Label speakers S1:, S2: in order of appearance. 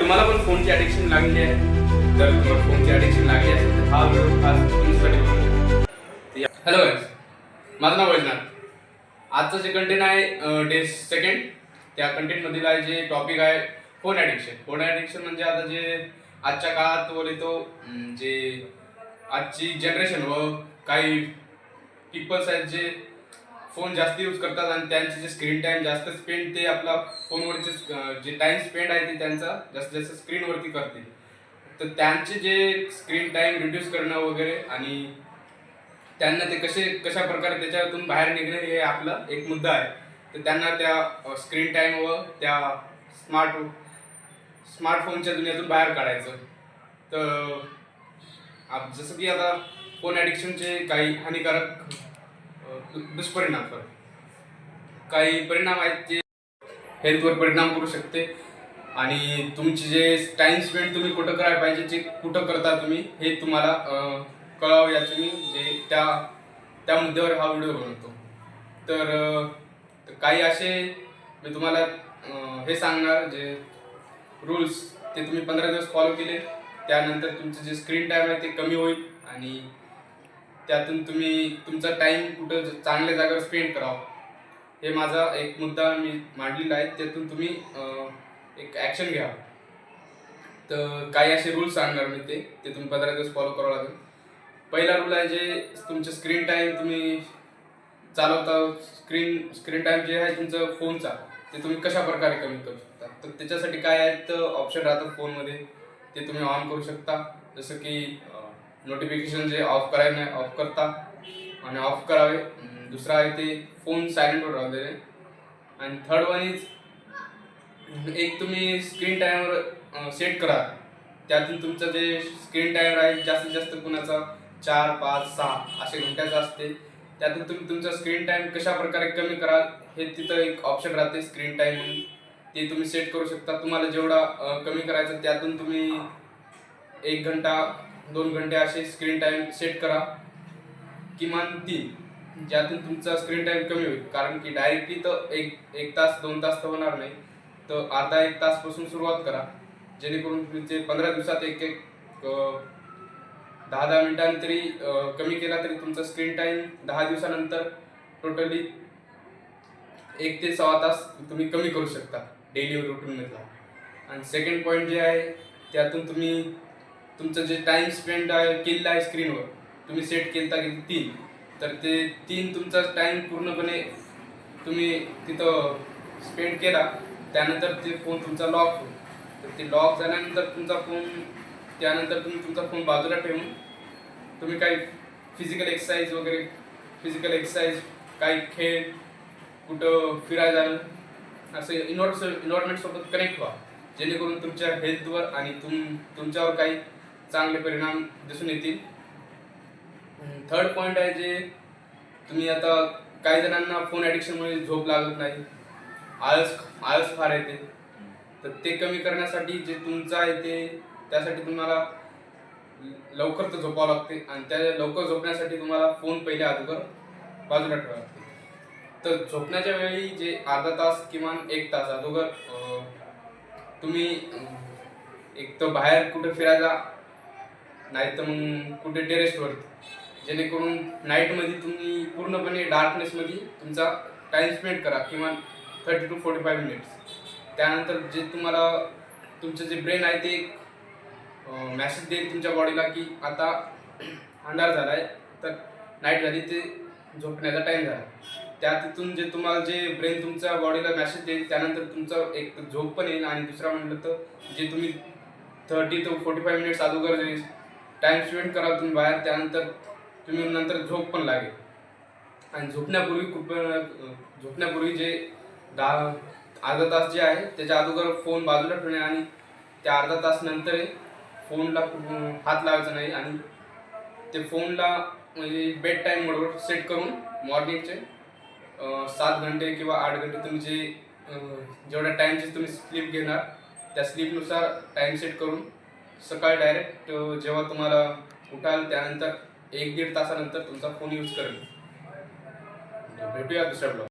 S1: तुम्हाला पण फोनची ॲडिक्शन लागली आहे, जर तुम्हाला फोनची ॲडिक्शन लागली असेल तर हा व्हिडिओ खास तुमच्यासाठी बनवला. हॅलो गाईज, माझं नाव वैजनाथ. आजचं जे कंटेंट आहे डे सेकंड, त्या कंटेंटमधील आहे जे टॉपिक आहे फोन ॲडिक्शन. फोन ॲडिक्शन म्हणजे आता जे आजच्या काळात बोलतो जे आजची जनरेशन व काही पीपल्स आहेत जे फोन जास्त यूज करतात आणि त्यांचे जे स्क्रीन टाइम जास्त स्पेंड ते आपला फोनवरचे जे टाइम स्पेंड आहे ते त्यांचा जास्तीत जास्त स्क्रीनवरती करतील. तर त्यांचे जे स्क्रीन टाइम रिड्यूस करणं वगैरे आणि त्यांना ते कशा प्रकारे त्याच्यातून बाहेर निघणे हे आपला एक मुद्दा आहे. तर त्यांना त्या स्क्रीन टाइम व त्या स्मार्टफोनच्या दुनियातून बाहेर काढायचं. तर जसं की आता फोन ॲडिक्शनचे काही हानिकारक दुष्परिणाम काही परिणाम आहेत जे हेल्थवर परिणाम करू शकते आणि तुमची जे टाइम स्पेंड तुम्ही कुठं करायला पाहिजे, जे कुठं करता तुम्ही हे तुम्हाला कळावं याचं मी जे त्या मुद्द्यावर हा व्हिडिओ बनवतो. तर काही असे मी तुम्हाला हे सांगणार जे रूल्स ते तुम्ही 15 दिवस फॉलो केले त्यानंतर तुमचं जे स्क्रीन टाईम आहे ते कमी होईल आणि त्यातून तुम्ही तुमचा टाइम कुठं चांगल्या जागेवर स्पेंड करावं हे माझा एक मुद्दा मी मांडलेला आहे. त्यातून तुम्ही एक ॲक्शन घ्या. तर काही असे रूल्स सांगणार मी ते तुम्ही 15 दिवस फॉलो करावं लागेल. पहिला रूल आहे जे तुमचं स्क्रीन टाईम तुम्ही चालवता, स्क्रीन टाईम जे आहे तुमचं फोनचा ते तुम्ही कशा प्रकारे कमी करू शकता. तर त्याच्यासाठी काय आहेत ऑप्शन राहतात फोनमध्ये, ते तुम्ही ऑन करू शकता. जसं की नोटिफिकेशन जे ऑफ करायला नाही ऑफ करता आणि ऑफ करावे. दुसरं आहे ते फोन सायलेंटवर राहू दे. आणि थर्ड वन इज एक तुम्ही स्क्रीन टाईमवर सेट करा. त्यातून तुमचं जे स्क्रीन टाईमर आहे जास्तीत जास्त कुणाचा 4, 5, 6 असे घंट्याचा असते. त्यातून तुम्ही तुमचा स्क्रीन टाईम कशा प्रकारे कमी कराल हे तिथं एक ऑप्शन राहते स्क्रीन टाईम म्हणून, ते तुम्ही सेट करू शकता. तुम्हाला जेवढा कमी करायचं त्यातून तुम्ही 1 घंटा 2 घंटे असे स्क्रीन टाईम सेट करा, किमान 3, ज्यातून तुमचा स्क्रीन टाईम कमी होईल. कारण की डायरेक्टली तर एक तास 2 तास तर होणार नाही, तर अर्धा 1 तासपासून सुरुवात करा, जेणेकरून तुमचे 15 दिवसात एक 10-10 मिनिटांनी तरी कमी केला तरी तुमचा स्क्रीन टाईम 10 दिवसानंतर टोटली 1 ते 6 तास तुम्ही कमी करू शकता डेली रुटीनमधला. आणि सेकंड पॉईंट जे आहे त्यातून तुम्ही तुमचं जे टाइम स्पेंड केलेलं आहे स्क्रीनवर तुम्ही सेट केलं की 3, तर ते 3 तुमचा टाइम पूर्णपणे तुम्ही तिथं स्पेंड केला त्यानंतर ते फोन तुमचा लॉक होईल. तर ते लॉक झाल्यानंतर तुमचा फोन त्यानंतर तुम्ही तुमचा फोन बाजूला ठेवून तुम्ही काही फिजिकल एक्सरसाइज काही खेळ कुठं फिरायला जाणं असं इन्व्हायरमेंटसोबत कनेक्ट व्हा, जेणेकरून तुमच्या हेल्थवर आणि तुमच्यावर काही चांगले परिणाम दिसून येतील. थर्ड पॉईंट आहे जे तुम्ही आता काही जणांना फोन ॲडिक्शनमुळे झोप लागत नाही, आळस फार येते. तर ते कमी करण्यासाठी जे तुमचं आहे ते त्यासाठी तुम्हाला लवकर तर झोपावं लागते आणि त्या लवकर झोपण्यासाठी तुम्हाला फोन पहिले अगोदर बाजूला ठेवावा लागते. तर झोपण्याच्या वेळी जे अर्धा तास किमान 1 तास अगोदर तुम्ही एक तर बाहेर कुठे फिरायला नाही तर मग कुठे टेरेसवरती, जेणेकरून नाईटमध्ये तुम्ही पूर्णपणे डार्कनेसमध्ये तुमचा टाईम स्पेंड करा किमान 30 to 45 मिनिट्स. त्यानंतर जे तुम्हाला तुमचं जे ब्रेन आहे ते मॅसेज देईल तुमच्या बॉडीला की आता अंधार झाला आहे, तर नाईट झाली, ते झोपण्याचा टाईम झाला. तिथून जे तुम्हाला जे ब्रेन तुमच्या बॉडीला मॅसेज देईल त्यानंतर तुमचं एक झोप पण येईल. आणि दुसरा म्हटलं तर जे तुम्ही 30 to 45 मिनिट्स अगोदर जे टाईम स्पेंड कराल तुम्ही बाहेर, त्यानंतर तुम्ही नंतर झोप पण लागेल. आणि झोपण्यापूर्वी जे अर्धा तास जे आहे त्याच्या अगोदर फोन बाजूला ठेवणे आणि त्या अर्धा तास नंतर फोनला हात लावायचा नाही. आणि ते फोनला म्हणजे बेड टाईम मोडवर सेट करून मॉर्निंगचे 7 घंटे किंवा 8 घंटे तुम्ही जेवढ्या टाईमचे तुम्ही स्लीप घेणार त्या स्लीपनुसार टाईम सेट करून सकाळी डायरेक्ट जेव्हा तुम्हाला उठाल त्यानंतर 1-1.5 तासानंतर तुमचा फोन यूज करेल. भेटूया दुसऱ्या ब्लॉग.